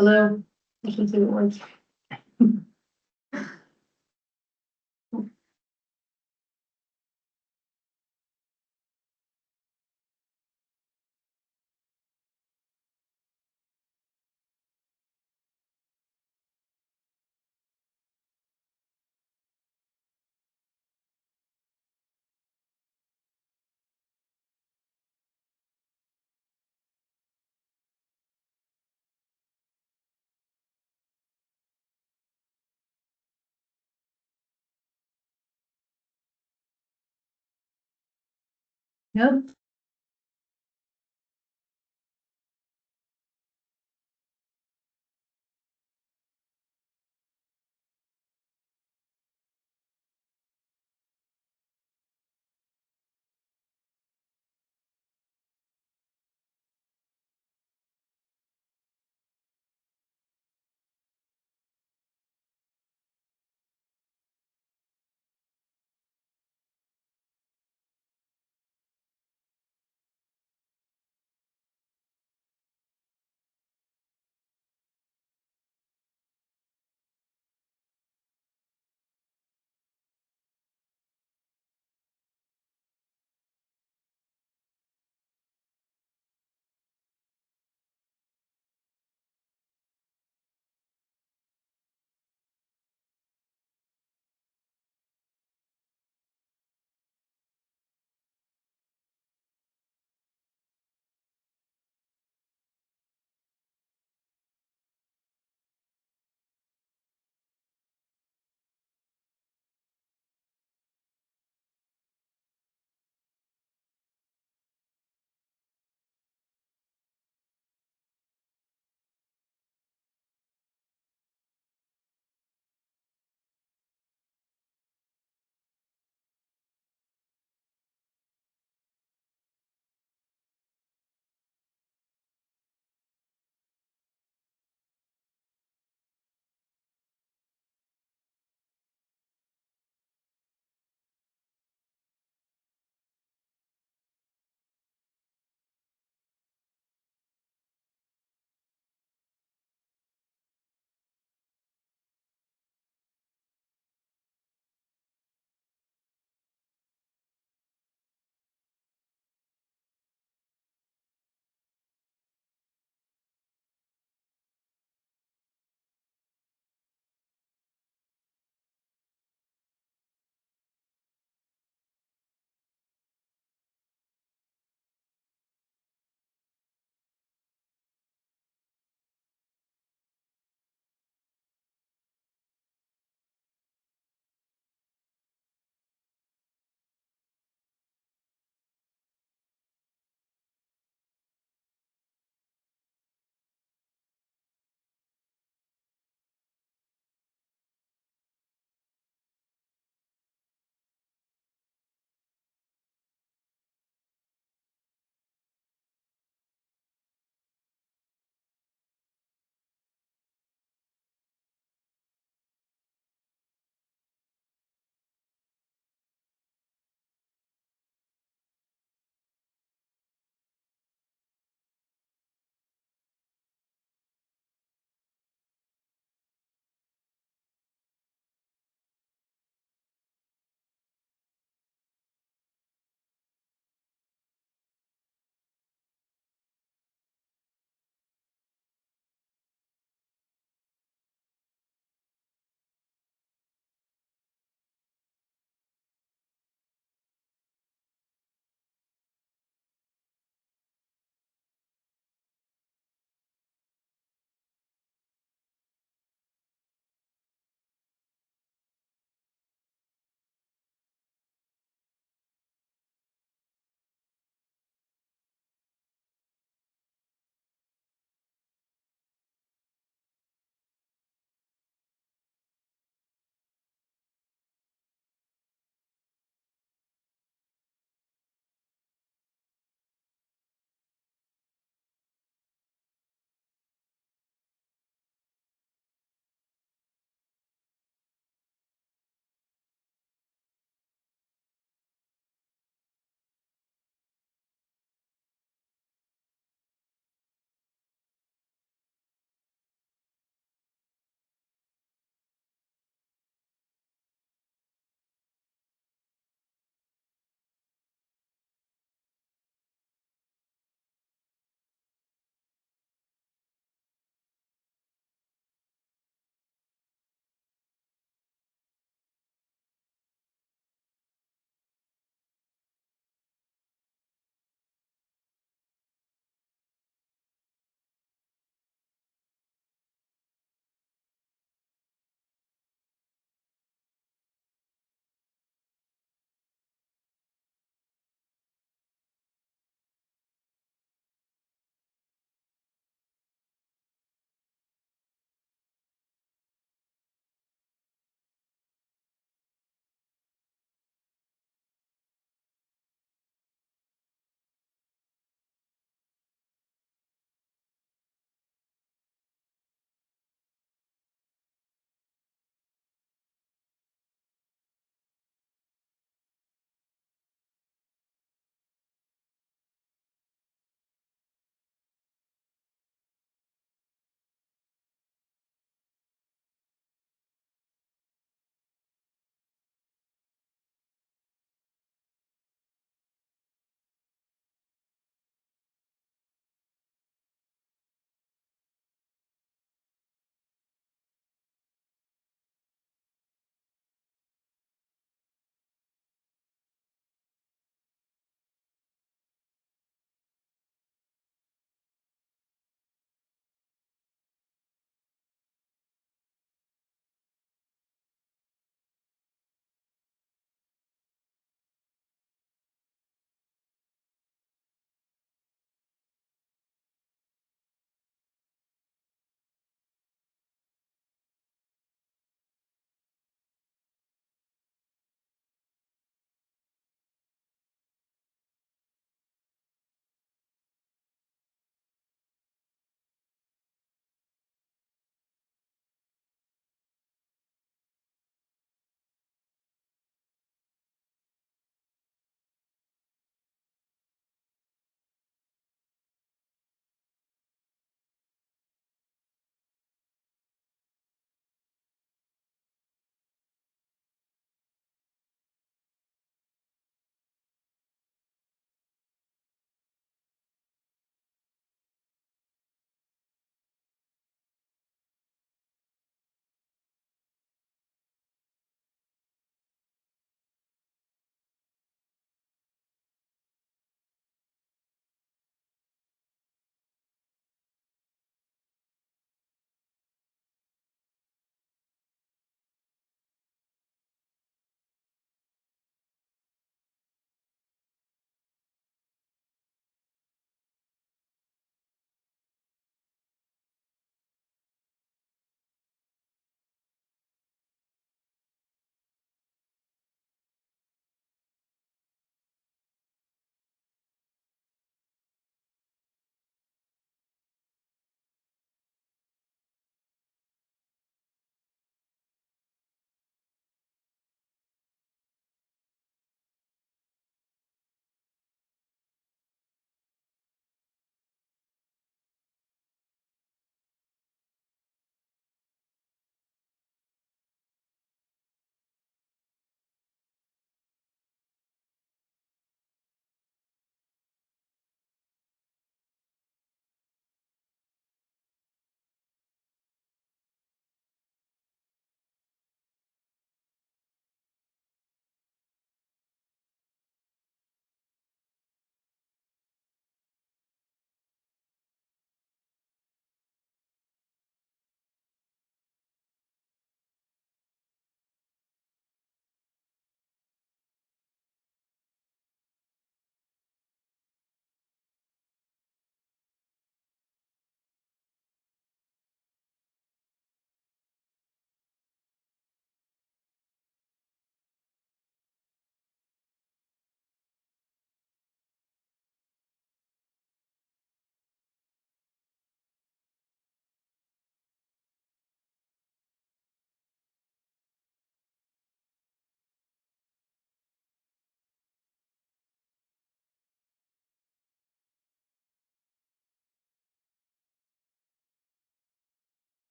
Hello? I should see what works. Yep.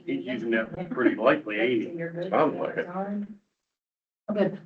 He's using that pretty lightly, ain't he? Sounds like it. Okay.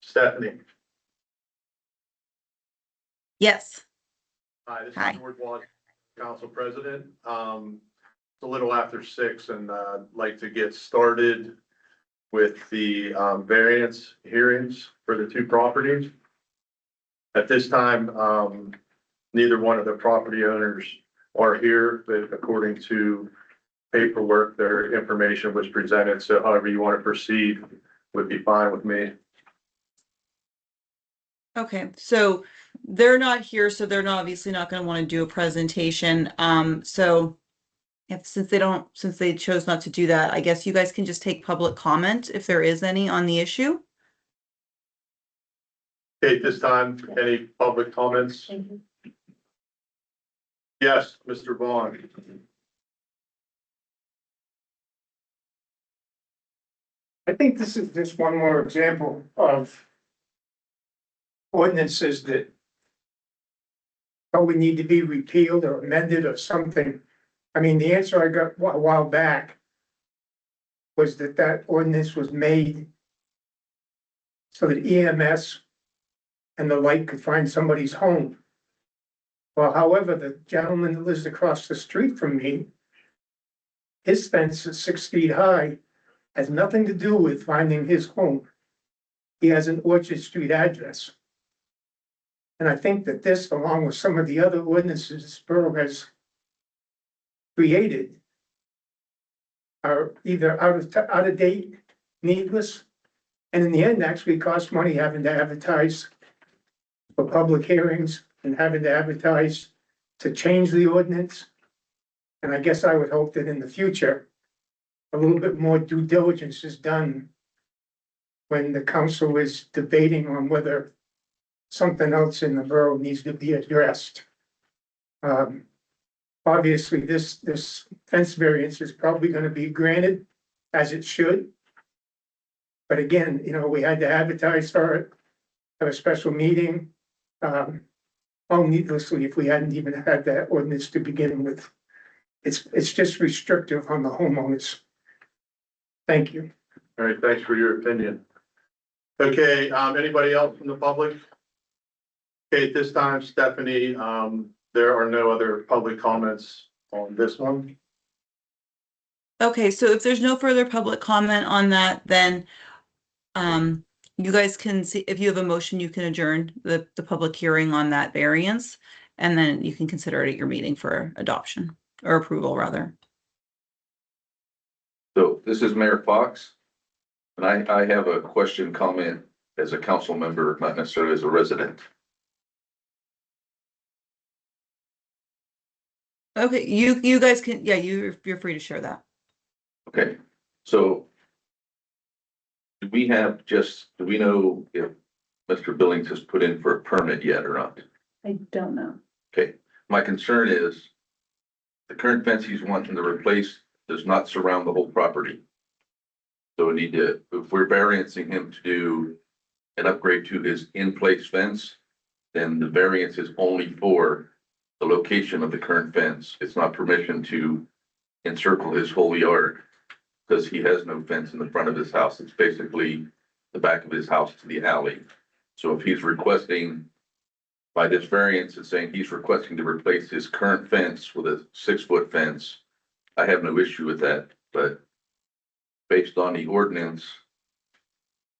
Stephanie. Yes. Hi, this Hi. is George Watt, Council President. It's a little after 6 and I'd like to get started with the variance hearings for the two properties. At this time, neither one of the property owners are here, but according to paperwork, their information was presented. So however you want to proceed would be fine with me. Okay, so they're not here, so they're not obviously not going to want to do a presentation. So since they chose not to do that, I guess you guys can just take public comment if there is any on the issue. Okay, at this time, any public comments? Thank you. Yes, Mr. Vaughn. I think this is just one more example of ordinances that probably need to be repealed or amended or something. I mean, the answer I got a while back was that ordinance was made so that EMS and the like could find somebody's home. Well, however, the gentleman that lives across the street from me, his fence is 6 feet high, has nothing to do with finding his home. He has an Orchard Street address. And I think that this, along with some of the other ordinances this borough has created, are either out of date, needless, and in the end, actually cost money having to advertise for public hearings and having to advertise to change the ordinance. And I guess I would hope that in the future, a little bit more due diligence is done when the council is debating on whether something else in the borough needs to be addressed. Obviously, this fence variance is probably going to be granted, as it should. But again, we had to advertise for it, have a special meeting. All needlessly, if we hadn't even had that ordinance to begin with. It's just restrictive on the homeowners. Thank you. All right, thanks for your opinion. Okay, anybody else from the public? Okay, at this time, Stephanie, there are no other public comments on this one. Okay, so if there's no further public comment on that, then you guys can see, if you have a motion, you can adjourn the public hearing on that variance, and then you can consider it at your meeting for adoption or approval, rather. So this is Mayor Fox, and I have a question, comment as a council member, not necessarily as a resident. Okay, you guys can, yeah, you're free to share that. Okay, so do we know if Mr. Billings has put in for a permit yet or not? I don't know. Okay, my concern is the current fence he's wanting to replace does not surround the whole property. So we need to, if we're variancing him to do an upgrade to his in-place fence, then the variance is only for the location of the current fence. It's not permission to encircle his whole yard because he has no fence in the front of his house. It's basically the back of his house to the alley. So if he's requesting, by this variance, it's saying he's requesting to replace his current fence with a 6-foot fence. I have no issue with that, but based on the ordinance,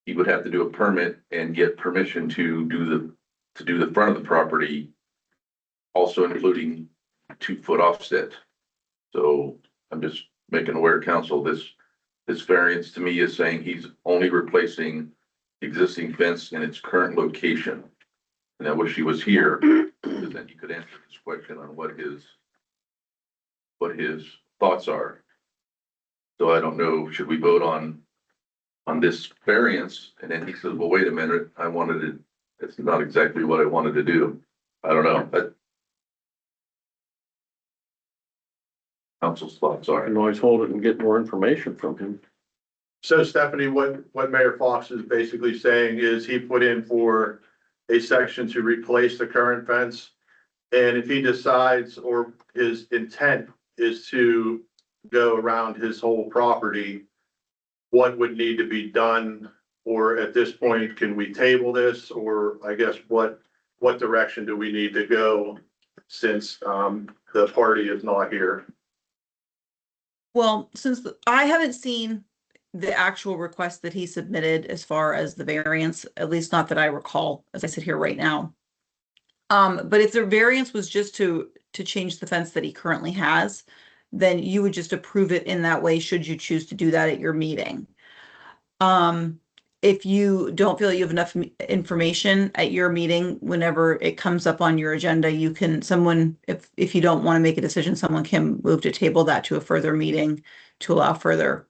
he would have to do a permit and get permission to do the front of the property, also including 2-foot offset. So I'm just making aware, council, this variance to me is saying he's only replacing existing fence in its current location. And I wish he was here, because then he could answer this question on what his thoughts are. So I don't know, should we vote on this variance? And then he says, well, wait a minute, it's not exactly what I wanted to do. I don't know, but council's thoughts I are. can always hold it and get more information from him. So Stephanie, what Mayor Fox is basically saying is he put in for a section to replace the current fence. And if he decides, or his intent is to go around his whole property, what would need to be done Or at this point, can we table this, or I guess what direction do we need to go since, the party is not here? Well, since I haven't seen the actual request that he submitted as far as the variance, at least not that I recall, as I sit here right now. But if the variance was just to change the fence that he currently has, then you would just approve it in that way, should you choose to do that at your meeting. If you don't feel you have enough information at your meeting, whenever it comes up on your agenda, you can, if you don't want to make a decision, someone can move to table that to a further meeting to allow further,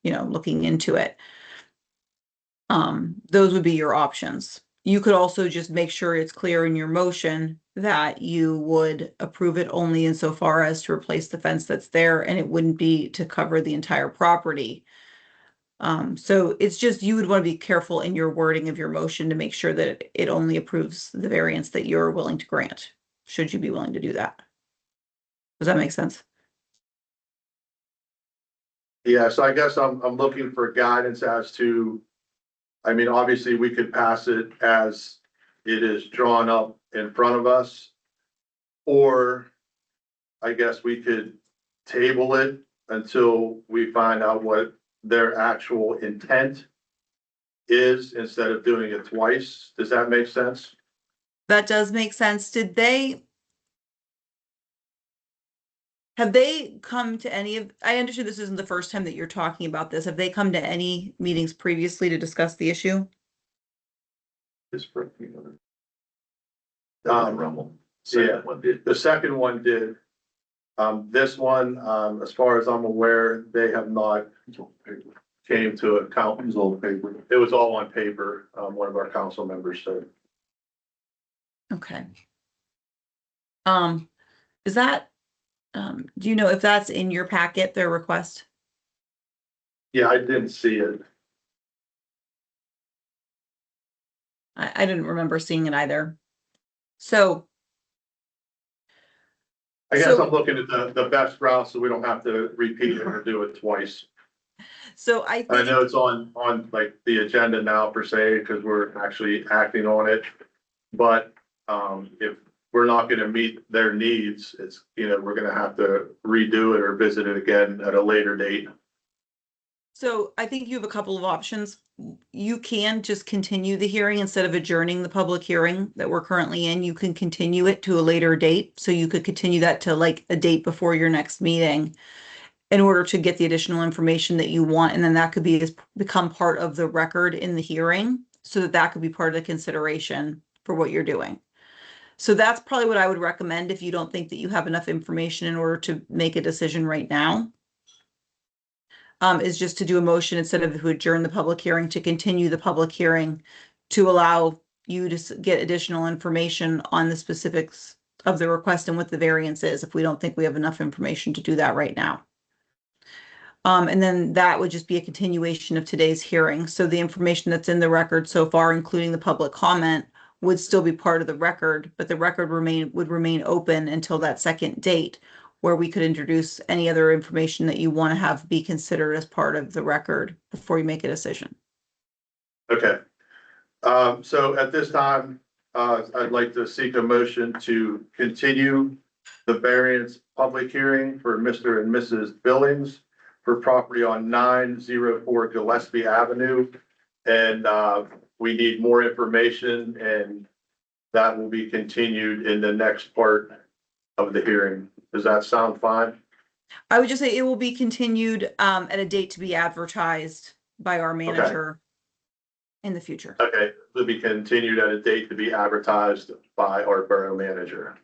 looking into it. Those would be your options. You could also just make sure it's clear in your motion that you would approve it only insofar as to replace the fence that's there, and it wouldn't be to cover the entire property. So it's just, you would want to be careful in your wording of your motion to make sure that it only approves the variance that you're willing to grant, should you be willing to do that. Does that make sense? Yeah, so I guess I'm looking for guidance as to, I mean, obviously, we could pass it as it is drawn up in front of us. Or I guess we could table it until we find out what their actual intent is instead of doing it twice. Does that make sense? That does make sense. Have they come to any of, I understand this isn't the first time that you're talking about this. Have they come to any meetings previously to discuss the issue? Rumble. Second one did. The second one did. This one, as far as I'm aware, they have not came to account. It was all paper. It was all on paper. One of our council members said. Okay. Is that, do you know if that's in your packet, their request? Yeah, I didn't see it. I didn't remember seeing it either. So. I guess So- I'm looking at the best route so we don't have to repeat it or do it twice. So I think, know it's on like the agenda now per se, because we're actually acting on it. But, if we're not gonna meet their needs, it's, we're gonna have to redo it or visit it again at a later date. so I think you have a couple of options. You can just continue the hearing instead of adjourning the public hearing that we're currently in. You can continue it to a later date. So you could continue that to like a date before your next meeting in order to get the additional information that you want. And then that could become part of the record in the hearing, so that could be part of the consideration for what you're doing. So that's probably what I would recommend if you don't think that you have enough information in order to make a decision right now. Is just to do a motion instead of to adjourn the public hearing, to continue the public hearing to allow you to get additional information on the specifics of the request and what the variance is, if we don't think we have enough information to do that right now. And then that would just be a continuation of today's hearing. So the information that's in the record so far, including the public comment, would still be part of the record, but the record would remain open until that second date, where we could introduce any other information that you want to have be considered as part of the record before you make a decision. Okay. So at this time, I'd like to seek a motion to continue the variance public hearing for Mr. and Mrs. Billings for property on 904 Gillespie Avenue. And, we need more information, and that will be continued in the next part of the hearing. Does that sound fine? I would just say it will be continued at a date to be advertised by our manager in the future. Okay, it'll be continued at a date to be advertised by our borough manager.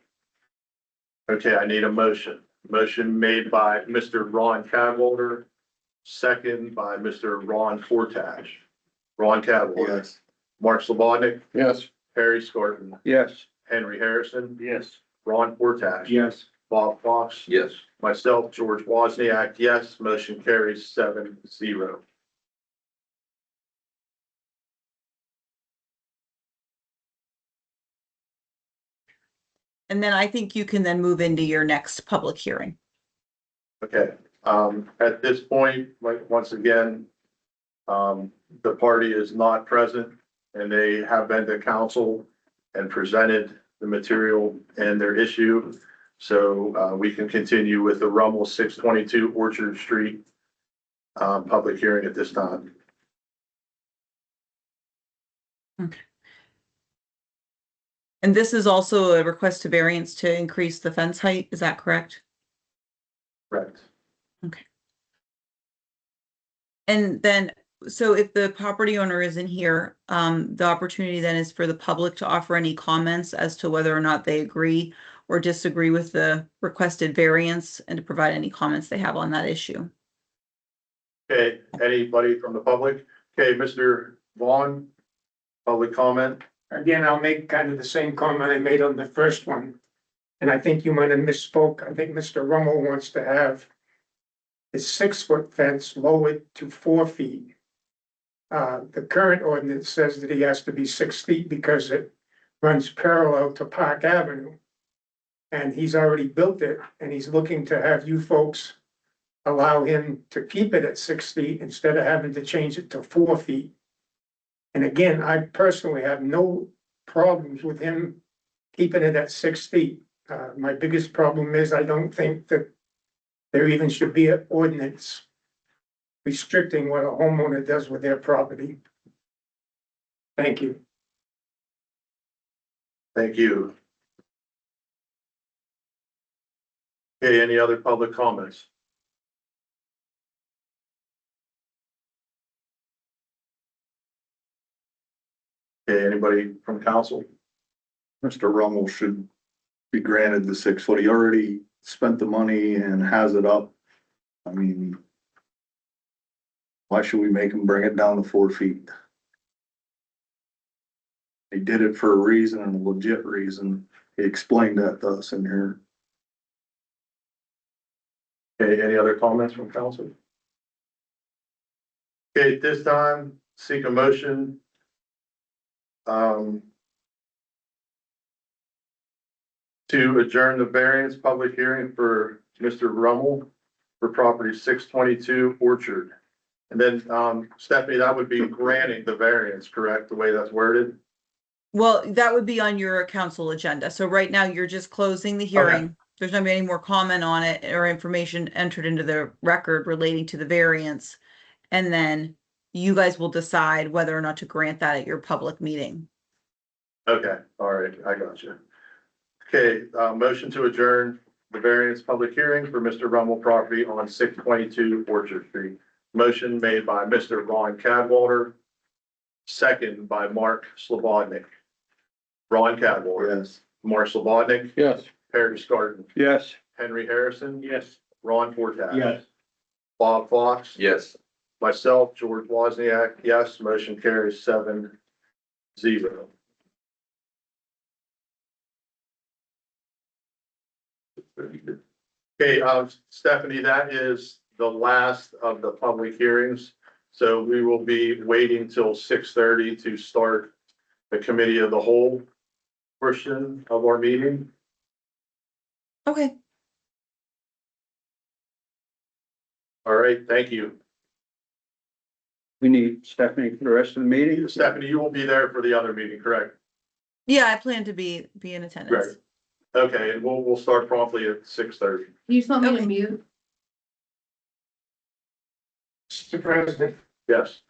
Okay, I need a motion. Motion made by Mr. Ron Cadwalder, second by Mr. Ron Fortash. Ron Cadwalder. Yes. Mark Slobodnik, Yes. Harry Scarton, Yes. Henry Harrison, Yes. Ron Fortash. Yes. Bob Fox. Yes. Myself, George Wozniak, yes. Motion carries 7-0. And then I think you can then move into your next public hearing. Okay, at this point, like, once again, The party is not present and they have been to council and presented the material and their issue. So we can continue with the Rummel 622 Orchard Street public hearing at this time. And this is also a request to variance to increase the fence height, is that correct? Correct. And then, so if the property owner isn't here, the opportunity then is for the public to offer any comments as to whether or not they agree or disagree with the requested variance and to provide any comments they have on that issue. Okay, anybody from the public? Okay, Mr. Vaughn, public comment? Again, I'll make kind of the same comment I made on the first one. And I think you might have misspoke. I think Mr. Rummel wants to have his 6-foot fence lowered to 4 feet. The current ordinance says that he has to be 6 feet because it runs parallel to Park Avenue. And he's already built it and he's looking to have you folks allow him to keep it at 6 feet instead of having to change it to 4 feet. And again, I personally have no problems with him keeping it at 6 feet. My biggest problem is I don't think that there even should be an ordinance restricting what a homeowner does with their property. Thank you. Thank you. Okay, any other public comments? Okay, anybody from council? Mr. Rummel should be granted the 6 foot. He already spent the money and has it up. I mean, why should we make him bring it down to 4 feet? He did it for a reason and a legit reason. He explained that to us in here. Okay, any other comments from council? Okay, at this time, seek a motion. To adjourn the variance public hearing for Mr. Rummel for property 622 Orchard. And then, Stephanie, that would be granting the variance, correct, the way that's worded? Well, that would be on your council agenda. So right now you're just closing the hearing. There's not gonna be any more comment on it or information entered into the record relating to the variance. And then you guys will decide whether or not to grant that at your public meeting. Okay, all right, I got you. Okay, motion to adjourn the variance public hearing for Mr. Rummel property on 622 Orchard Street. Motion made by Mr. Ron Cadwalder, second by Mark Slobodnik. Ron Cadwalder. Yes. Mark Slobodnik. Yes. Perry Scarton. Yes. Henry Harrison. Yes. Ron Fortat. Yes. Bob Fox. Yes. Myself, George Wozniak, yes, motion carries 7-0. Okay, Stephanie, that is the last of the public hearings. So we will be waiting till 6:30 to start the committee of the whole portion of our meeting. Okay. All right, thank you. We need Stephanie for the rest of the meeting. Stephanie, you will be there for the other meeting, correct? Yeah, I plan to be in attendance. Great. Okay, and we'll start promptly at 6:30. You just want me to Okay. mute? Mr. President. Yes.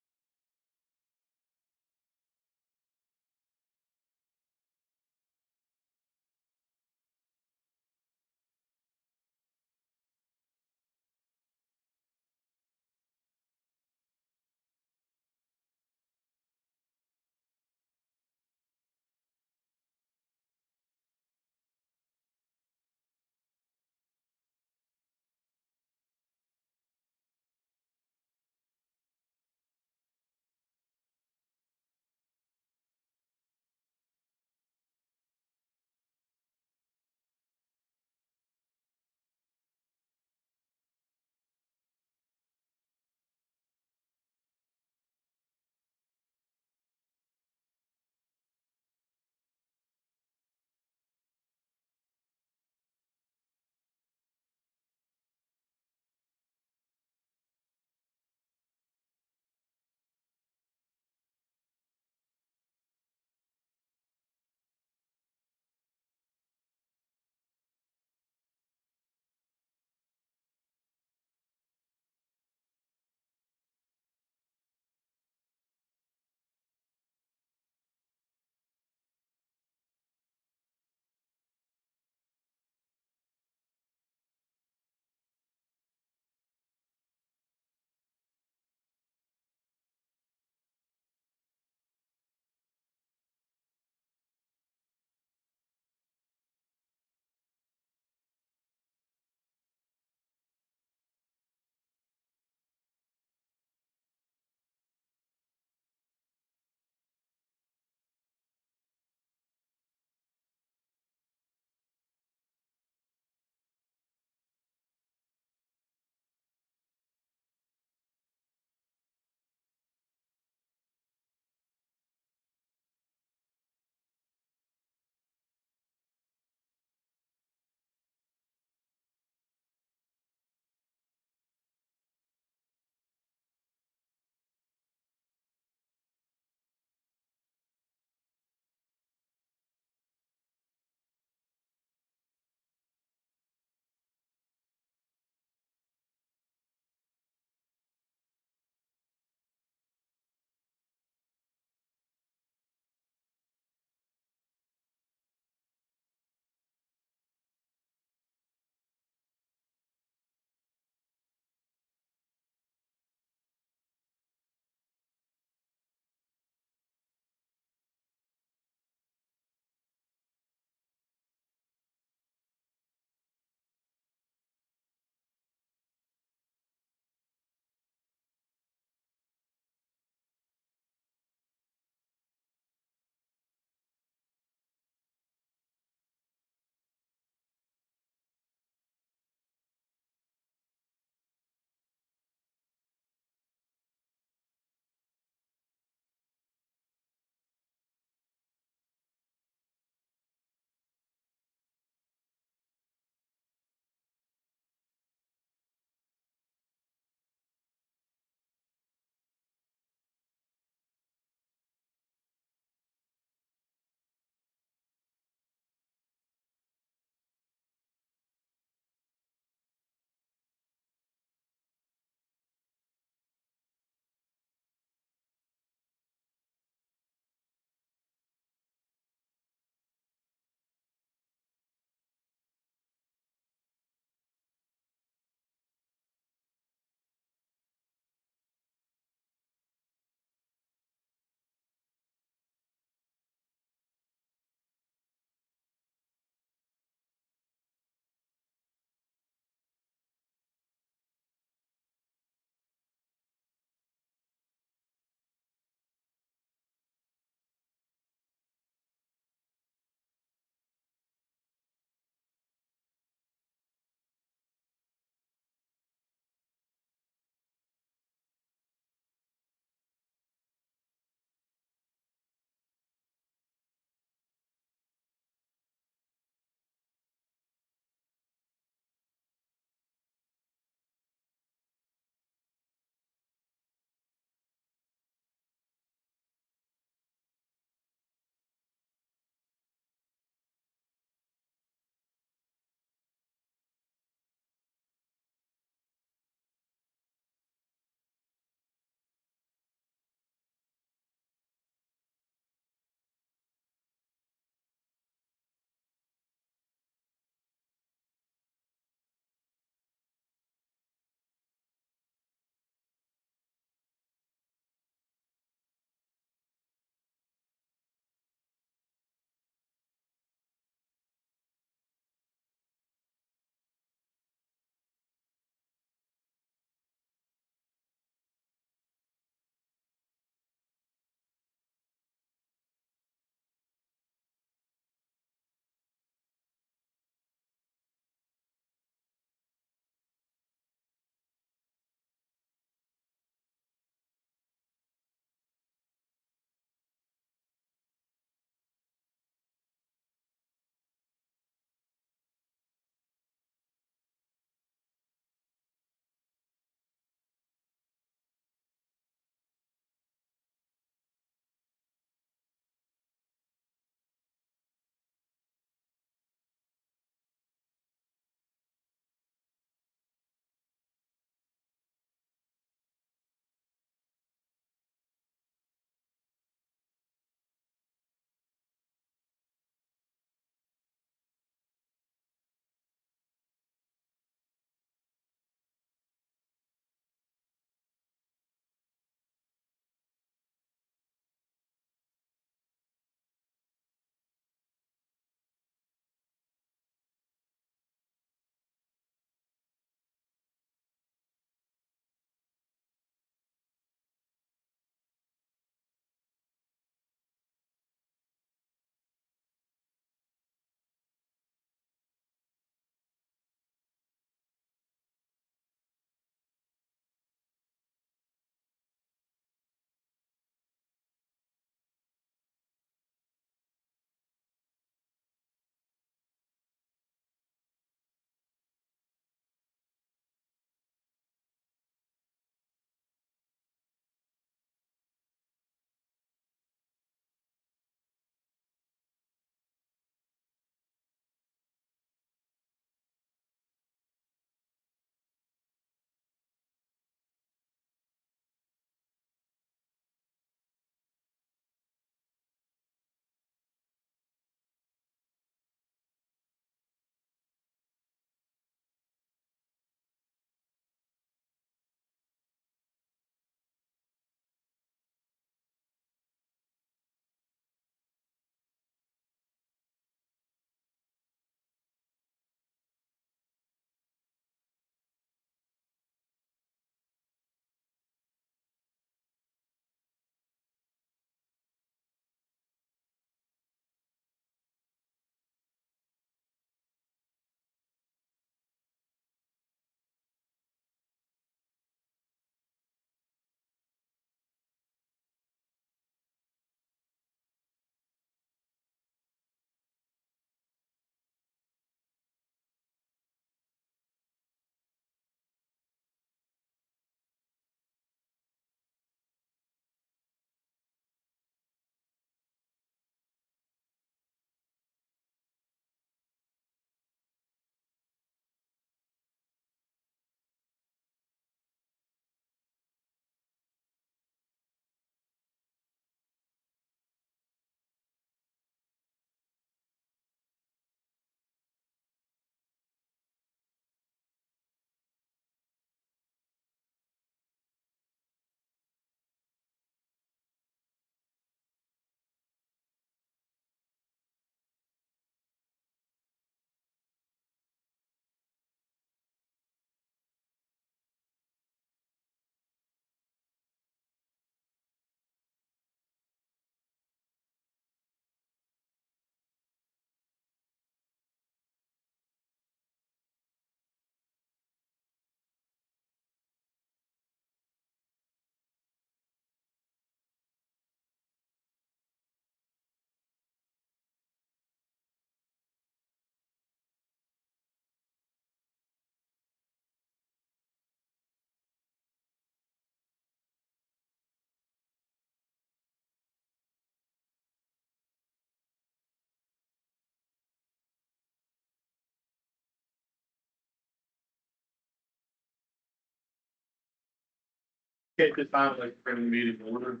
Okay, this time, I'd like to bring the meeting to order.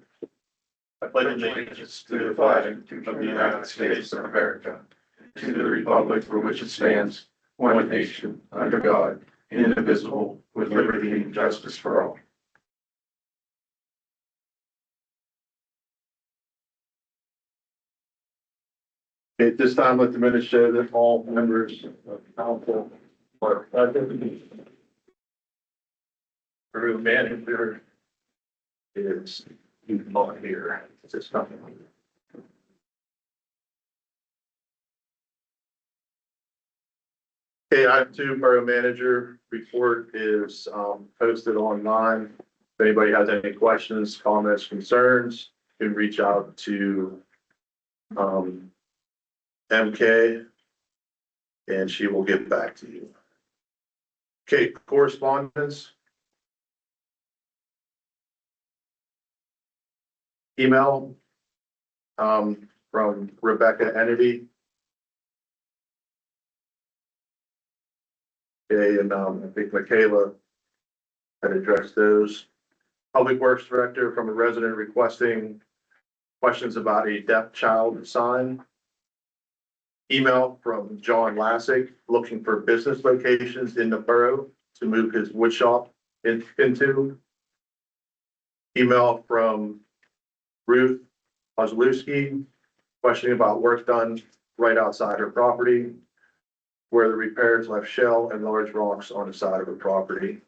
I pledge allegiance to the flag of the United States of America, to the republic for which it stands, one nation, under God, indivisible, with liberty and justice for all. At this time, let the minutes show that all members of council are present. Room manager is not here. It's nothing. Okay, item 2, borough manager report is posted online. If anybody has any questions, comments, concerns, you can reach out to MK and she will get back to you. Okay, correspondence. Email from Rebecca Entity. Okay, and I think Michaela had addressed those. Public Works Director from a resident requesting questions about a deaf child sign. Email from John Lassick looking for business locations in the borough to move his wood shop into. Email from Ruth Ozlewski questioning about work done right outside her property, where the repairs left shell and large rocks on the side of her property.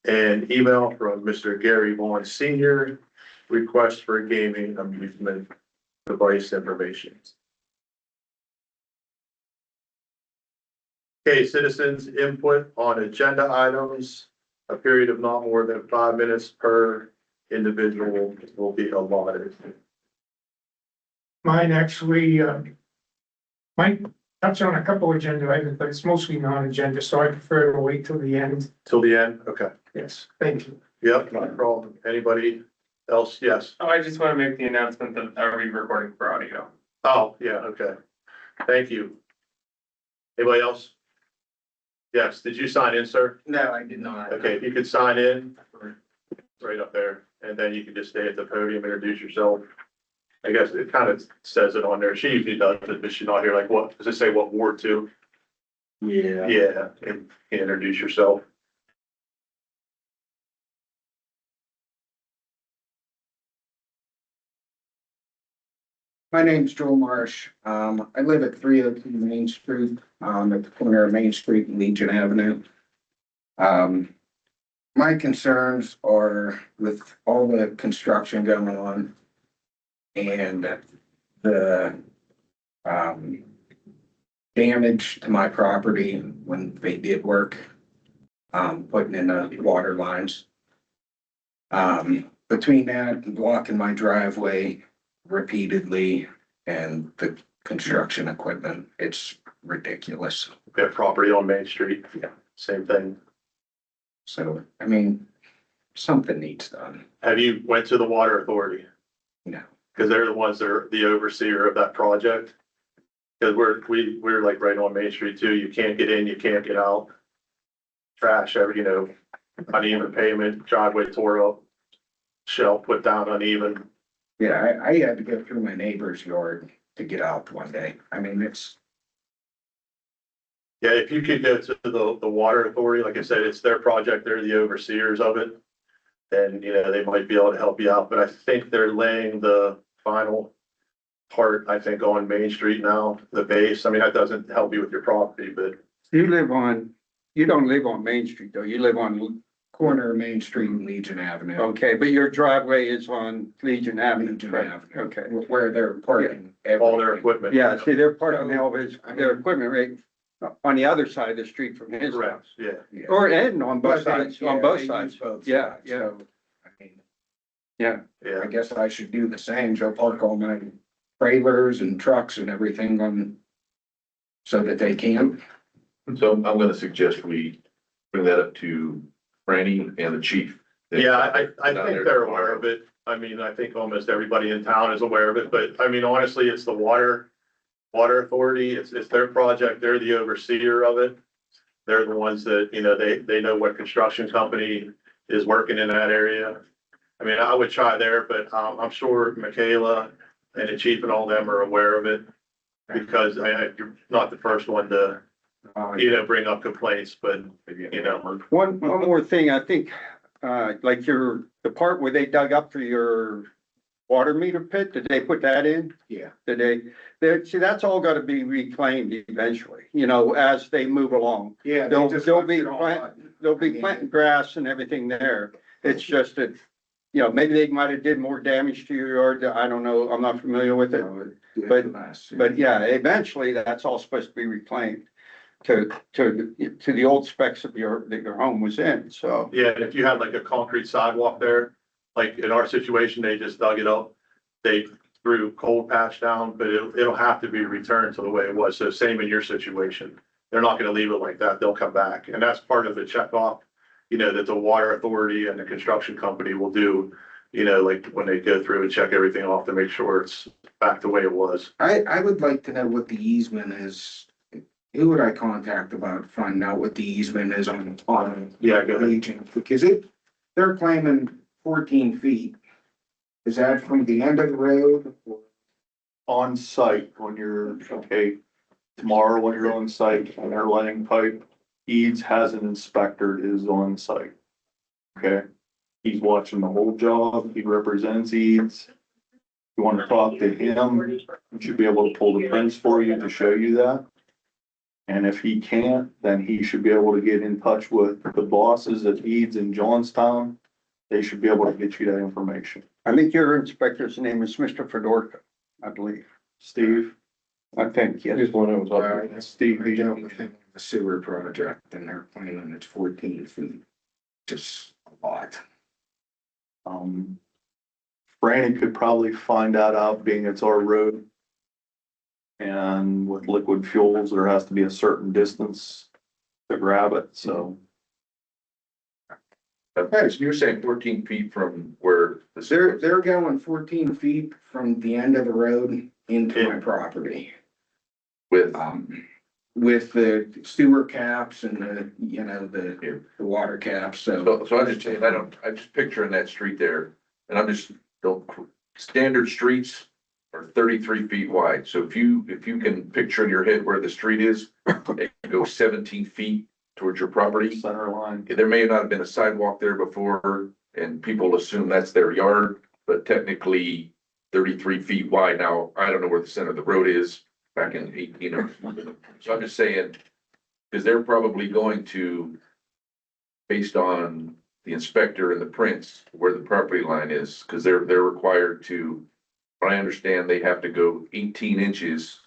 And email from Mr. Gary Vaughn Senior, request for gaming amusement device information. Okay, citizens input on agenda items, a period of not more than 5 minutes per individual will be allotted. Mine actually, might touch on a couple agenda items, but it's mostly non-agenda, so I prefer to wait till the end. Till the end, okay. Yes, thank you. Yep, no problem. Anybody else? Yes. Oh, I just want to make the announcement that are we recording for audio? Oh, yeah, okay. Thank you. Anybody else? Yes, did you sign in, sir? No, I did not. Okay, if you could sign in, right up there, and then you can just stay at the podium, introduce yourself. I guess it kind of says it on there. She usually does it, but she's not here. Like, what, does it say what ward to? Yeah. Yeah, and introduce yourself. My name's Joel Marsh. I live at 302 Main Street, at the corner of Main Street and Legion Avenue. My concerns are with all the construction going on and the, damage to my property when they did work, putting in the water lines. Between that and blocking my driveway repeatedly and the construction equipment, it's ridiculous. We have property on Main Street. Yeah, same thing. So, I mean, something needs done. Have you went to the water authority? No. Because they're the ones that are the overseer of that project. Because we're like right on Main Street too. You can't get in, you can't get out. Trash, uneven pavement, driveway tore up, shell put down uneven. Yeah, I had to go through my neighbor's yard to get out one day. I mean, it's, Yeah, if you could go to the water authority, like I said, it's their project, they're the overseers of it. And, they might be able to help you out, but I think they're laying the final part, I think, on Main Street now, the base. I mean, that doesn't help you with your property, but You don't live on Main Street though, you live on, corner of Main Street and Legion Avenue. okay, but your driveway is on Legion Avenue, Legion correct? Avenue. Okay, Where they're parking. all their everything. equipment. yeah, see, they're part of Melvin's, their equipment right on the other side of the street from his Correct, house. yeah. Yeah. Or, and on both But they- sides, yeah, on both they sides, use both yeah, sides, yeah. so, I mean, yeah. Yeah, I guess I should do the same, so park all my trailers and trucks and everything on, so that they can. So I'm gonna suggest we bring that up to Franny and the chief. yeah, I think they're aware of it. I mean, I think almost everybody in town is aware of it, but I mean, honestly, it's the water authority. It's their project. They're the overseer of it. They're the ones that, they know what construction company is working in that area. I mean, I would try there, but, I'm sure Michaela and the chief and all them are aware of it. Because you're not the first one to, bring up complaints, but, One more thing, I think, like the part where they dug up for your water meter pit, did they put that in? Yeah. Did see, that's all gotta be reclaimed eventually, as they move along. Yeah. They'll- they just they'll left be it all plant- on. They'll be planting grass and everything there. It's just that, maybe they might have did more damage to your yard. I don't know. I'm not familiar with it. But yeah, eventually that's all supposed to be reclaimed to the old specs of that your home was in, so. yeah, and if you had like a concrete sidewalk there, like in our situation, they just dug it up. They threw cold patch down, but it'll have to be returned to the way it was. So same in your situation. They're not gonna leave it like that. They'll come back. And that's part of the checkoff, that the water authority and the construction company will do, like when they go through and check everything off to make sure it's back the way it was. I would like to know what the easement is. Who would I contact about finding out what the easement is on Yeah, go ahead. Legion? Because they're claiming 14 feet. Is that from the end of the road? On site, when you're, okay, tomorrow when you're on site and they're laying pipe, Eads has an inspector is on site. Okay, he's watching the whole job, he represents Eads. You want to talk to him, he should be able to pull the prints for you to show you that. And if he can't, then he should be able to get in touch with the bosses at Eads in Johnstown. They should be able to get you that information. I think your inspector's name is Mr. Fedorka, I believe. Steve? I think, yes. Just one that was up. Steve, I dealt with him on the sewer project and they're claiming it's 14 feet. Just a lot. Franny could probably find that out, being it's our road. And with liquid fuels, there has to be a certain distance to grab it, so. So you're saying 14 feet from where They're going 14 feet from the end of the road into my property. with, With the sewer caps and the water caps, so. so I just saying, I'm just picturing that street there, and standard streets are 33 feet wide, so if you can picture in your head where the street is, it goes 17 feet towards your property. Center line. There may not have been a sidewalk there before, and people assume that's their yard, but technically 33 feet wide. Now, I don't know where the center of the road is back in 18 or something. So I'm just saying, because they're probably going to, based on the inspector and the prints, where the property line is, because they're required to, I understand they have to go 18 inches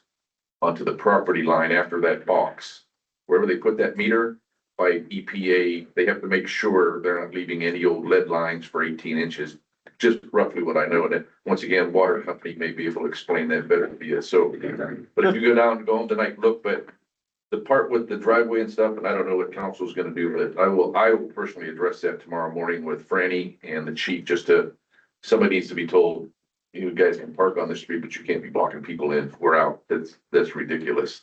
onto the property line after that box. Wherever they put that meter by EPA, they have to make sure they're not leaving any old lead lines for 18 inches. Just roughly what I know. And then, once again, water company may be able to explain that better to you. So, but if you go down, go home tonight, look, but the part with the driveway and stuff, and I don't know what council's gonna do, but I will personally address that tomorrow morning with Franny and the chief, somebody needs to be told, you guys can park on the street, but you can't be blocking people in. We're out. That's ridiculous.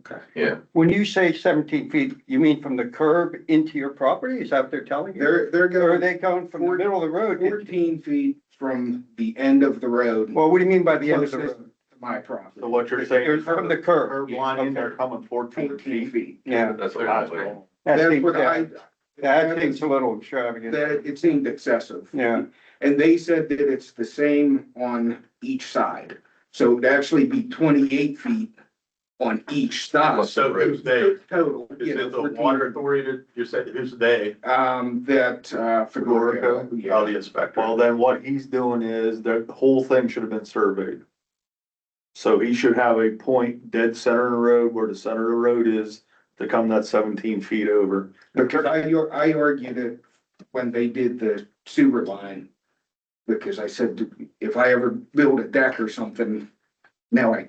Okay. Yeah. When you say 17 feet, you mean from the curb into your property? Is that what they're telling you? They're Or are going they going from the middle of the road? 14 feet from the end of the road. Well, what do you mean by the end of the Closest road? to my property. So what you're saying is From the curb. curb line in there coming 14 14 feet. feet. Yeah, That's what I'm saying. that That's seems, what I. that seems a little extravagant. That it seemed excessive. Yeah. And they said that it's the same on each side. So it'd actually be 28 feet on each side. So who's they? Total, Is you know, it the 14. water authority that you said, who's they? Fedorka. Oh, the inspector. Well, then what he's doing is the whole thing should have been surveyed. So he should have a point dead center of the road where the center of the road is to come that 17 feet over. Because I argued it when they did the sewer line. Because I said, if I ever build a deck or something, now I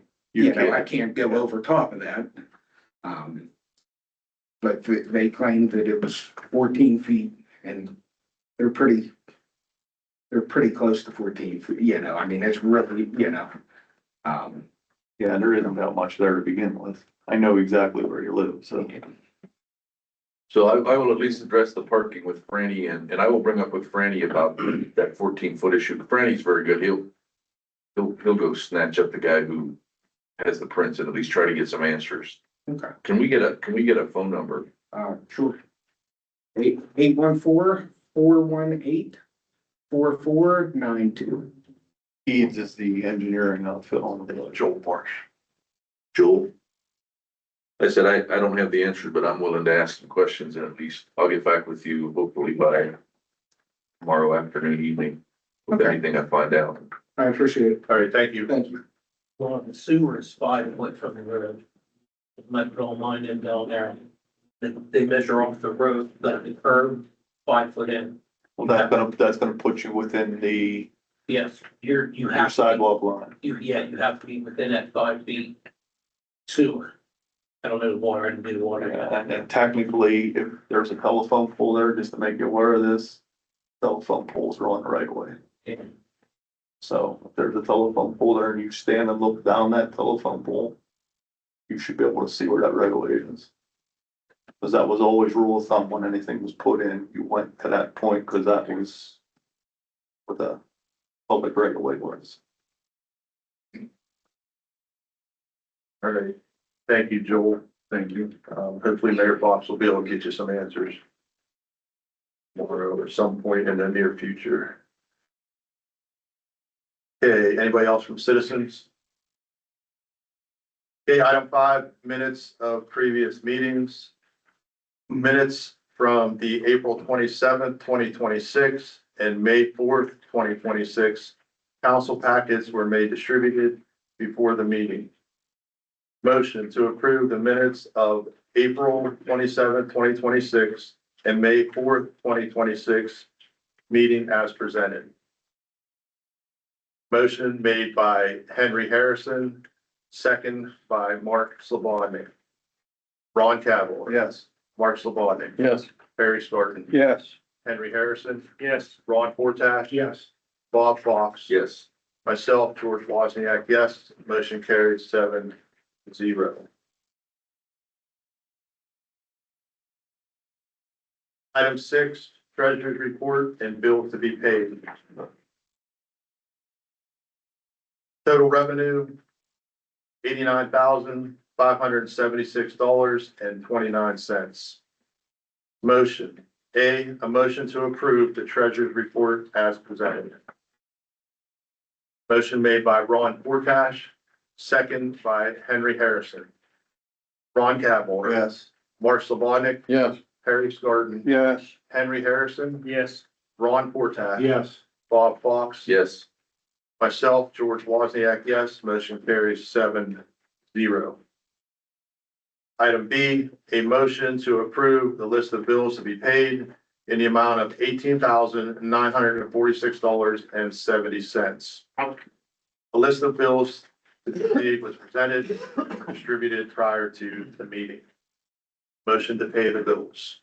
can't go over top of that. But they claimed that it was 14 feet and they're pretty close to 14 feet, I mean, it's really, Yeah, and there isn't that much there to begin with. I know exactly where you live, so. So I will at least address the parking with Franny and I will bring up with Franny about that 14-foot issue. Franny's very good. He'll go snatch up the guy who has the prints and at least try to get some answers. Okay. Can we get a phone number? Sure. 814-418-4492. Eads is the engineering outfit on the Joel Marsh. Joel? I said, I don't have the answers, but I'm willing to ask some questions and at least I'll get back with you hopefully by tomorrow afternoon, evening, with Okay. anything I find out. I appreciate it. All right, thank you. Thank you. Well, the sewer is 5 foot from the road. Might put all mine in down there. They measure off the road, the curb, 5 foot in. well, that's gonna put you within the Yes, you your have. to be- sidewalk line. you have to be within that 5 feet sewer. I don't know the water, I didn't do the water. And technically, if there's a telephone pole there, just to make you aware of this, telephone poles are on the right of way. And So if there's a telephone pole there and you stand and look down that telephone pole, you should be able to see where that right of way is. Cause that was always rule of thumb when anything was put in, you went to that point, cause that was where the public right of way was. All right, thank you, Joel. Thank you. Hopefully Mayor Fox will be able to get you some answers tomorrow at some point in the near future. Okay, anybody else from citizens? Okay, item 5, minutes of previous meetings. Minutes from the April 27th, 2026 and May 4th, 2026. Council packets were made distributed before the meeting. Motion to approve the minutes of April 27th, 2026 and May 4th, 2026 meeting as presented. Motion made by Henry Harrison, second by Mark Slobodnik. Ron Cavill. Yes. Mark Slobodnik. Yes. Barry Scarton. Yes. Henry Harrison. Yes. Ron Fortash. Yes. Bob Fox. Yes. Myself, George Wozniak, yes. Motion carries 7-0. Item 6, treasurer's report and bills to be paid. Total revenue, $89,576.29. Motion, A motion to approve the treasurer's report as presented. Motion made by Ron Fortash, second by Henry Harrison. Ron Cavill. Yes. Mark Slobodnik, Yes. Harry Scarton, Yes. Henry Harrison, Yes. Ron Fortash. Yes. Bob Fox. Yes. Myself, George Wozniak, yes. Motion carries 7-0. Item B, a motion to approve the list of bills to be paid in the amount of $18,946.70. A list of bills to be paid was presented, distributed prior to the meeting. Motion to pay the bills.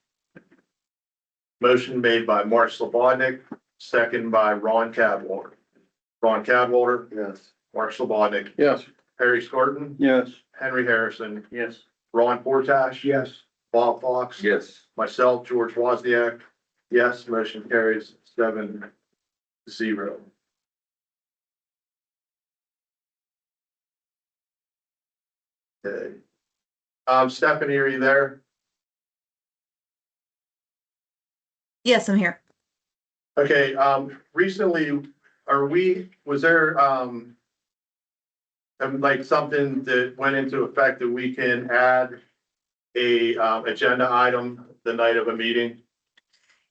Motion made by Mark Slobodnik, second by Ron Cadwalder. Ron Cadwalder, Yes. Mark Slobodnik, Yes. Harry Scarton, Yes. Henry Harrison, Yes. Ron Fortash. Yes. Bob Fox. Yes. Myself, George Wozniak, yes, motion carries 7-0. Okay. Stephanie, are you there? Yes, I'm here. Okay, recently, was there, like something that went into effect that we can add a, agenda item the night of a meeting?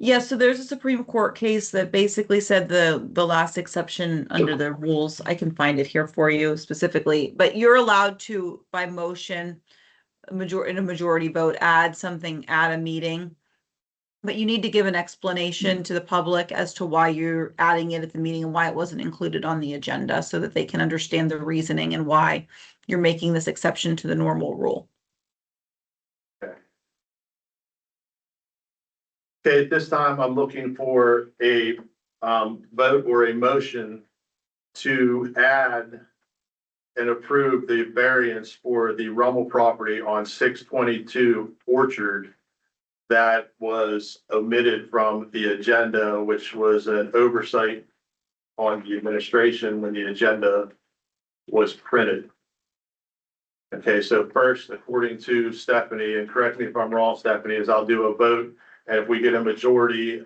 Yeah, so there's a Supreme Court case that basically said the last exception under the rules, I can find it here for you specifically, but you're allowed to, by motion, in a majority vote, add something at a meeting. But you need to give an explanation to the public as to why you're adding it at the meeting and why it wasn't included on the agenda so that they can understand the reasoning and why you're making this exception to the normal rule. Okay, at this time, I'm looking for a, vote or a motion to add and approve the variance for the Rummel property on 622 Orchard that was omitted from the agenda, which was an oversight on the administration when the agenda was printed. Okay, so first, according to Stephanie, and correct me if I'm wrong, Stephanie, is I'll do a vote. And if we get a majority,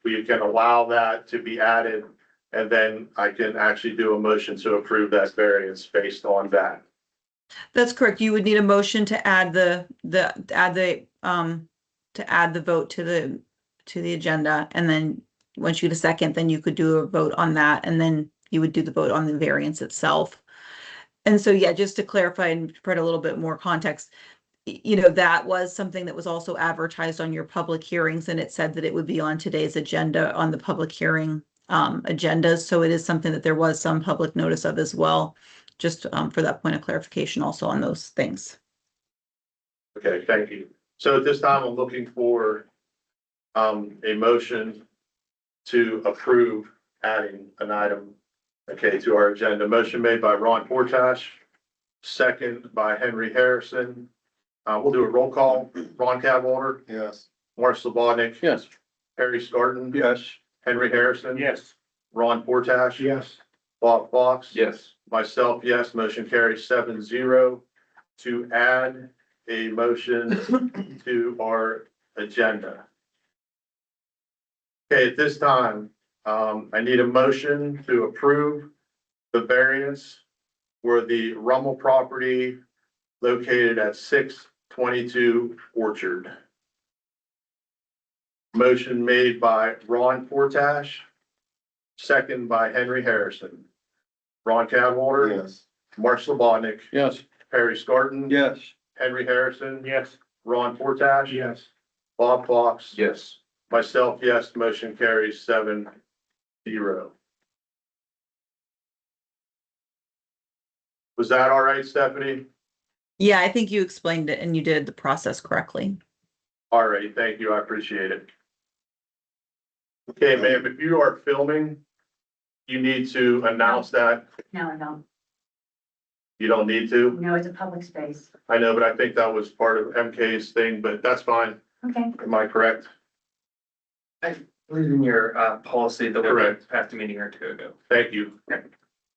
we can allow that to be added. And then I can actually do a motion to approve that variance based on that. That's correct. You would need a motion to add the vote to the agenda, and then once you get a second, then you could do a vote on that, and then you would do the vote on the variance itself. And so, yeah, just to clarify and provide a little bit more context, you know, that was something that was also advertised on your public hearings, and it said that it would be on today's agenda, on the public hearing agendas. So it is something that there was some public notice of as well, just for that point of clarification also on those things. Okay, thank you. So at this time, I'm looking for a motion to approve adding an item, okay, to our agenda. Motion made by Ron Portash, second by Henry Harrison. We'll do a roll call. Ron Cadwalder, Yes. Mark Slobodnik, Yes. Harry Scarton, Yes. Henry Harrison. Yes. Ron Portash. Yes. Bob Fox. Yes. Myself, yes, motion carries 7-0 to add a motion to our agenda. Okay, at this time, I need a motion to approve the variance for the Rummel property located at 622 Orchard. Motion made by Ron Portash, second by Henry Harrison. Ron Cadwalder. Yes. Mark Slobodnik. Yes. Harry Scarton. Yes. Henry Harrison. Yes. Ron Portash. Yes. Bob Fox. Yes. Myself, yes, motion carries 7-0. Was that all right, Stephanie? Yeah, I think you explained it and you did the process correctly. All right, thank you, I appreciate it. Okay, ma'am, if you are filming, you need to announce that. No, I don't. You don't need to. No, it's a public space. I know, but I think that was part of MK's thing, but that's fine. Okay. Am I correct? In your policy, the Correct. past a meeting or two ago. Thank you.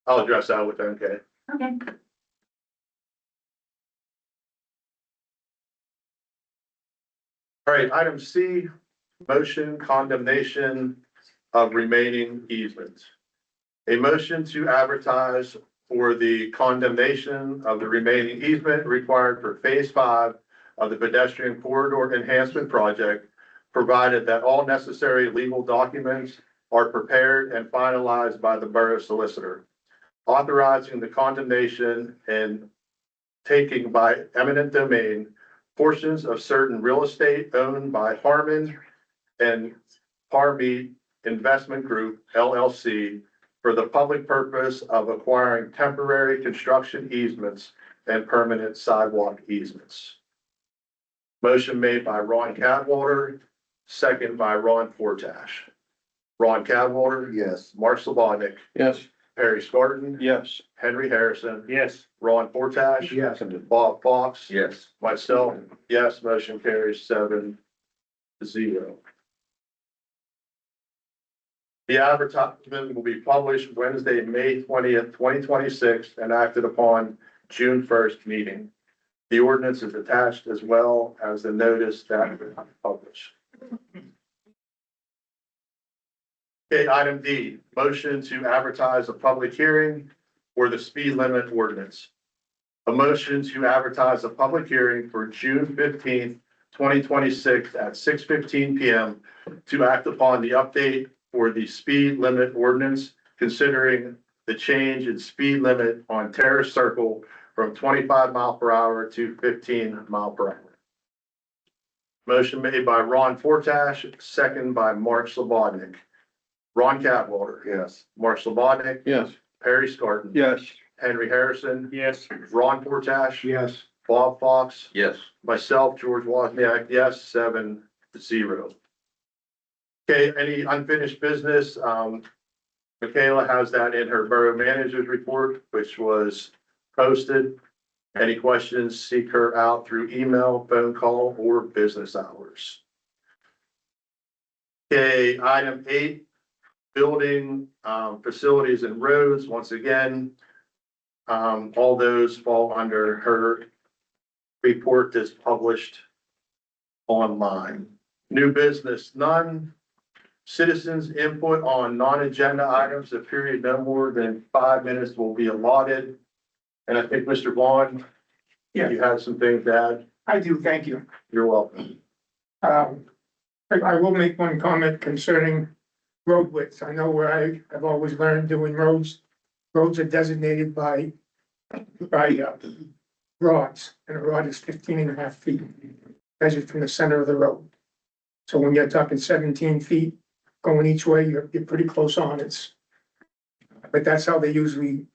I'll address that with MK. Okay. All right, item C, motion condemnation of remaining easements. A motion to advertise for the condemnation of the remaining easement required for phase 5 of the pedestrian corridor enhancement project, provided that all necessary legal documents are prepared and finalized by the borough solicitor, authorizing the condemnation and taking by eminent domain portions of certain real estate owned by Harmon and Parmeet Investment Group LLC for the public purpose of acquiring temporary construction easements and permanent sidewalk easements. Motion made by Ron Cadwalder, second by Ron Portash. Ron Cadwalder. Yes. Mark Slobodnik. Yes. Harry Scarton. Yes. Henry Harrison. Yes. Ron Portash. Yes. Bob Fox. Yes. Myself, yes, motion carries 7-0. The advertisement will be published Wednesday, May 20th, 2026, and acted upon June 1st meeting. The ordinance is attached as well as the notice that was published. Okay, item D, motion to advertise a public hearing for the speed limit ordinance. A motion to advertise a public hearing for June 15th, 2026 at 6:15 PM to act upon the update for the speed limit ordinance, considering the change in speed limit on Terrace Circle from 25 mile per hour to 15 mile per hour. Motion made by Ron Portash, second by Mark Slobodnik. Ron Cadwalder. Yes. Mark Slobodnik. Yes. Perry Scarton. Yes. Henry Harrison. Yes. Ron Portash. Yes. Bob Fox. Yes. Myself, George Wozniak, yes, 7-0. Okay, any unfinished business? Michaela has that in her borough manager's report, which was posted. Any questions, seek her out through email, phone call, or business hours. Okay, item 8, building, facilities and roads, once again. All those fall under her report that's published online. New business, none. Citizens input on non-agenda items, a period no more than 5 minutes will be allotted. And I think Mr. Vaughn, Yeah. you have some things to add. I do, thank you. You're welcome. I will make one comment concerning road widths. I know where I have always learned doing roads. Roads are designated by rods, and a rod is 15.5 feet, measured from the center of the road. So when you're talking 17 feet going each way, you're pretty close on it. But that's how they usually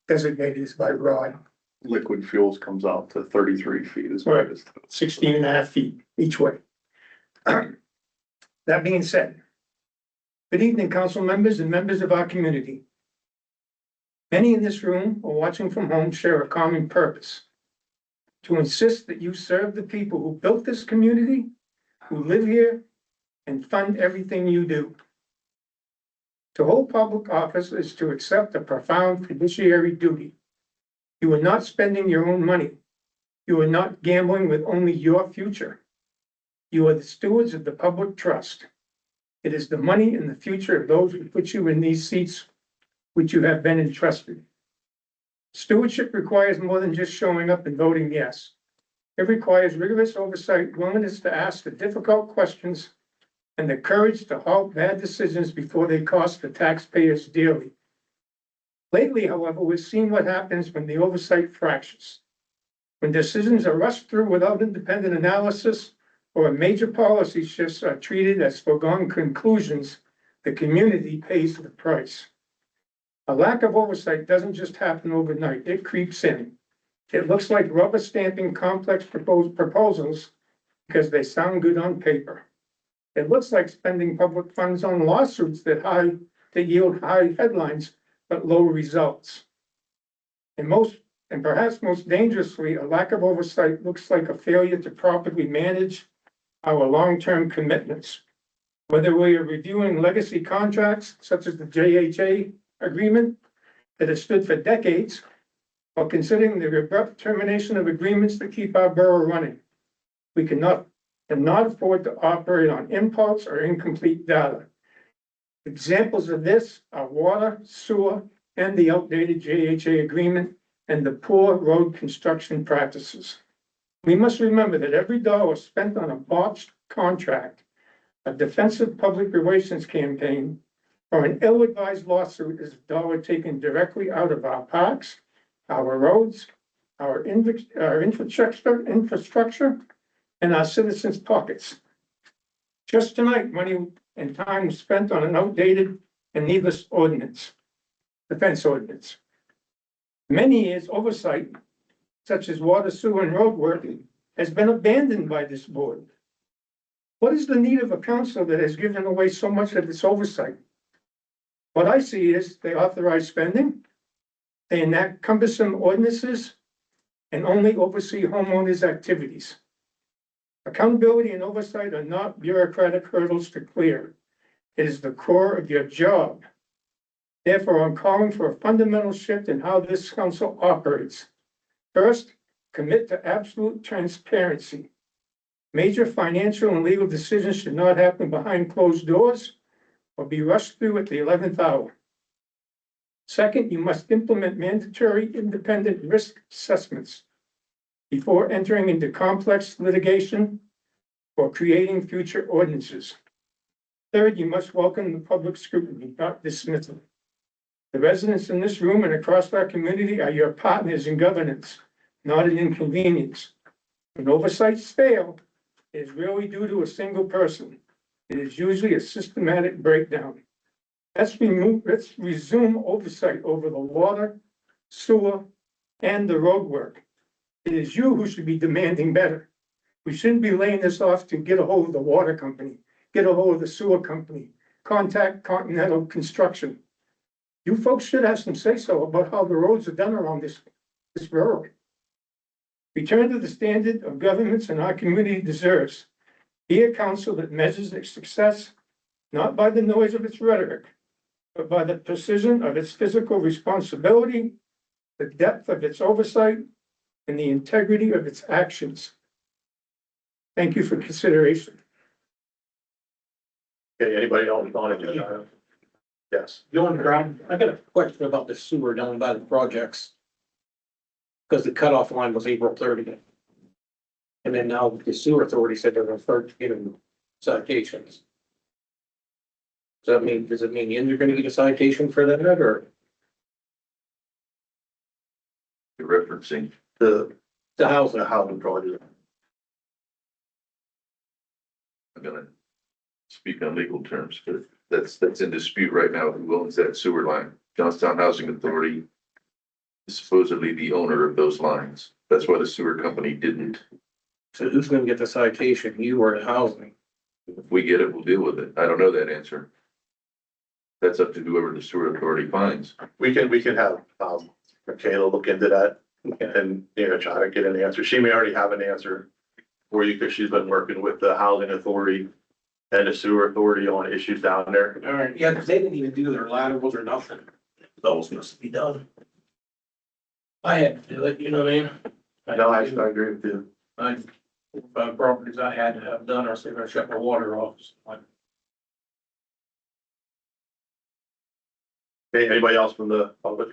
designate it, is by rod, Liquid fuels comes out to 33 feet as well as. 16.5 feet each way. That being said, good evening, council members and members of our community. Many in this room or watching from home share a common purpose: to insist that you serve the people who built this community, who live here, and fund everything you do. To hold public office is to accept a profound fiduciary duty. You are not spending your own money. You are not gambling with only your future. You are the stewards of the public trust. It is the money and the future of those who put you in these seats which you have been entrusted. Stewardship requires more than just showing up and voting yes. It requires rigorous oversight, willingness to ask the difficult questions, and the courage to halt bad decisions before they cost the taxpayers dearly. Lately, however, we've seen what happens when the oversight fractures. When decisions are rushed through without independent analysis, or major policy shifts are treated as foregone conclusions, the community pays the price. A lack of oversight doesn't just happen overnight, it creeps in. It looks like rubber stamping complex proposals because they sound good on paper. It looks like spending public funds on lawsuits that yield high headlines but low results. And perhaps most dangerously, a lack of oversight looks like a failure to properly manage our long-term commitments. Whether we are reviewing legacy contracts such as the JHA agreement that has stood for decades, or considering the abrupt termination of agreements that keep our borough running, we cannot afford to operate on impulse or incomplete data. Examples of this are water, sewer, and the outdated JHA agreement, and the poor road construction practices. We must remember that every dollar spent on a botched contract, a defensive public relations campaign, or an ill-advised lawsuit is a dollar taken directly out of our parks, our roads, our infrastructure, and our citizens' pockets. Just tonight, money and time was spent on an outdated and needless defense ordinance. Many years oversight, such as water, sewer, and road work, has been abandoned by this board. What is the need of a council that has given away so much of its oversight? What I see is they authorize spending, they enact cumbersome ordinances, and only oversee homeowners' activities. Accountability and oversight are not bureaucratic hurdles to clear. It is the core of your job. Therefore, I'm calling for a fundamental shift in how this council operates. First, commit to absolute transparency. Major financial and legal decisions should not happen behind closed doors or be rushed through at the 11th hour. Second, you must implement mandatory independent risk assessments before entering into complex litigation or creating future ordinances. Third, you must welcome the public scrutiny, not dismiss it. The residents in this room and across our community are your partners in governance, not an inconvenience. When oversights fail, it is rarely due to a single person. It is usually a systematic breakdown. Let's resume oversight over the water, sewer, and the road work. It is you who should be demanding better. We shouldn't be laying this off to get a hold of the water company, get a hold of the sewer company, contact Continental Construction. You folks should have some say-so about how the roads are done around this borough. Return to the standard of governments in our community deserves. Be a council that measures its success not by the noise of its rhetoric, but by the precision of its physical responsibility, the depth of its oversight, and the integrity of its actions. Thank you for consideration. Okay, anybody else on it? Yes. Going around, I got a question about the sewer down by the projects. Because the cutoff line was April 30th. And then now the sewer authority said they're gonna start getting citations. Does it mean you're gonna get a citation for that, or You're referencing, The the housing project. I'm gonna speak on legal terms, but that's in dispute right now. Who owns that sewer line? Johnstown Housing Authority is supposedly the owner of those lines. That's why the sewer company didn't. So who's gonna get the citation, you or the housing? If we get it, we'll deal with it. I don't know that answer. That's up to whoever the sewer authority finds. We can have, Michaela look into that Okay. and, try to get an answer. She may already have an answer for you because she's been working with the housing authority and the sewer authority on issues down there. All right, yeah, because they didn't even do their laterals or nothing. Those must be done. I had to do it, you know what I mean? No, I agree with you. Properties I had to have done, or else they're gonna shut my water off. Okay, anybody else from the public?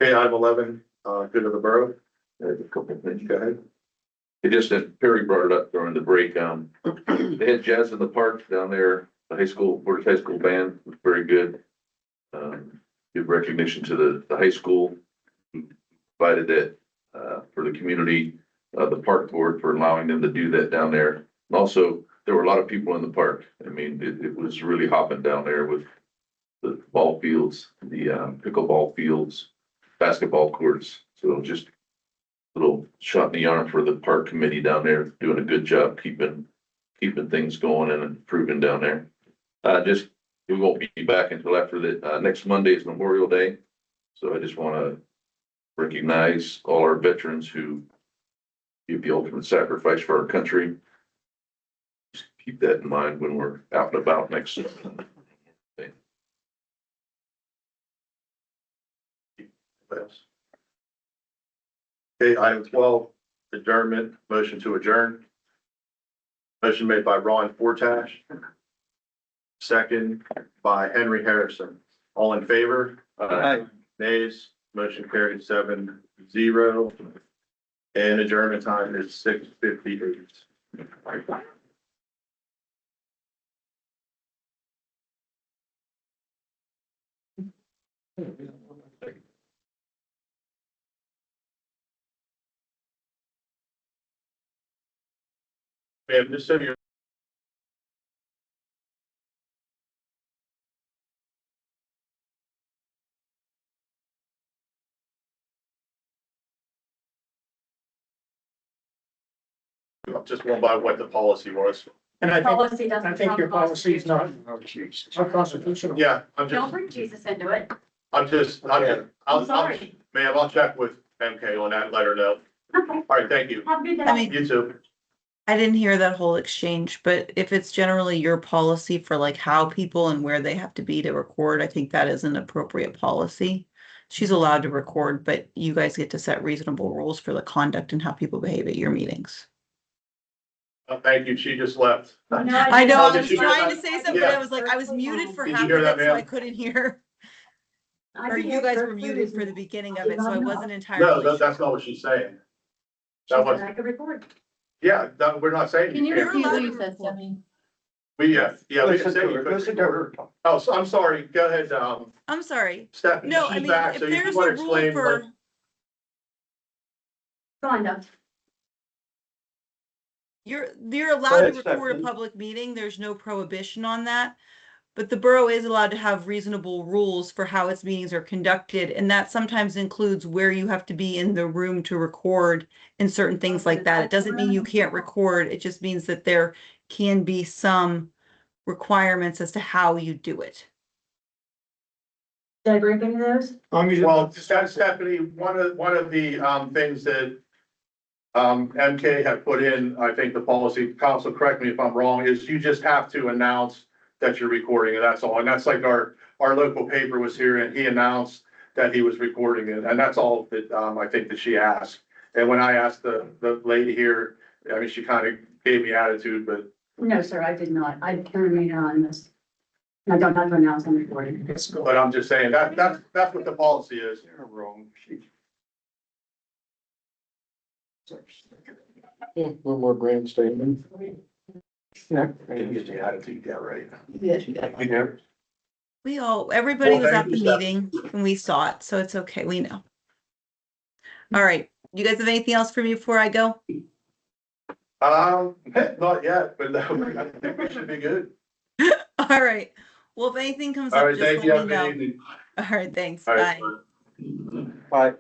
Okay, item 11, good of the borough. There's a couple of things, go ahead. It just that Perry brought it up during the break. They had jazz in the park down there, the high school, Portage High School band was very good. Give recognition to the high school who provided that, for the community, the park board for allowing them to do that down there. And also, there were a lot of people in the park. I mean, it was really hopping down there with the ball fields, the pickleball fields, basketball courts. So just a little shot in the arm for the park committee down there, doing a good job keeping things going and improving down there. We won't be back until after the, next Monday is Memorial Day. So I just want to recognize all our veterans who give the ultimate sacrifice for our country. Just keep that in mind when we're out and about next. Yes. Okay, item 12, adjournment, motion to adjourn. Motion made by Ron Fortash. Second by Henry Harrison. All in favor? Nays, motion carried 7-0. And adjournment time is 6:58. Ma'am, just so you're just one by what the policy was. And I Policy doesn't. think your trump policy is not Constitution. unconstitutional. Yeah, I'm Don't just, bring Jesus into it. I'm I'm sorry. ma'am, I'll check with MK on that, let her know. Okay, All right, thank you. have a good day. I mean, You too. I didn't hear that whole exchange, but if it's generally your policy for like how people and where they have to be to record, I think that is an appropriate policy. She's allowed to record, but you guys get to set reasonable rules for the conduct and how people behave at your meetings. Thank you, she just left. I know, Oh, I did was you hear trying that? to say something, but Yeah. I was like, I was muted for Did you half hear of that, it, so I ma'am? couldn't hear. I Or did you it guys for were food muted reasons. for the beginning I of did it, so not I know. wasn't No, entirely that's sure. not what she's saying. She That said was, I could record. yeah, we're not saying. Can you can't. repeat what allowed you to said, record. Stephanie? We, yeah, we Listen can say to you her, could. listen to her. Oh, so I'm sorry, go ahead, I'm sorry. Stephanie, No, I she's mean, back, if so you there's want a to rule explain for, what, Kind of. you're allowed ahead, to record a Stephanie. public meeting, there's no prohibition on that. But the borough is allowed to have reasonable rules for how its meetings are conducted, and that sometimes includes where you have to be in the room to record and certain things like that. It doesn't mean you can't record, it just means that there can be some requirements as to how you do it. Did I break any of those? well, Stephanie, one of the, things that MK had put in, I think the policy, council, correct me if I'm wrong, is you just have to announce that you're recording it, that's all. And that's like our local paper was here and he announced that he was recording it. And that's all that, I think that she asked. And when I asked the lady here, I mean, she kind of gave me attitude, but No, sir, I did not. I terminated on this. I don't have to announce I'm recording. but I'm just saying that's what the policy is. You're wrong. One more grandstanding. Didn't get the attitude, yeah, right. Everybody was Well, at thank the you, Steph. meeting and we saw it, so it's okay, we know. All right, you guys have anything else for me before I go? Not yet, but I think we should be good. All right, well, if anything comes All up, right, just thank you. let Have me a know. good evening. All right, thanks, All bye. right. Bye.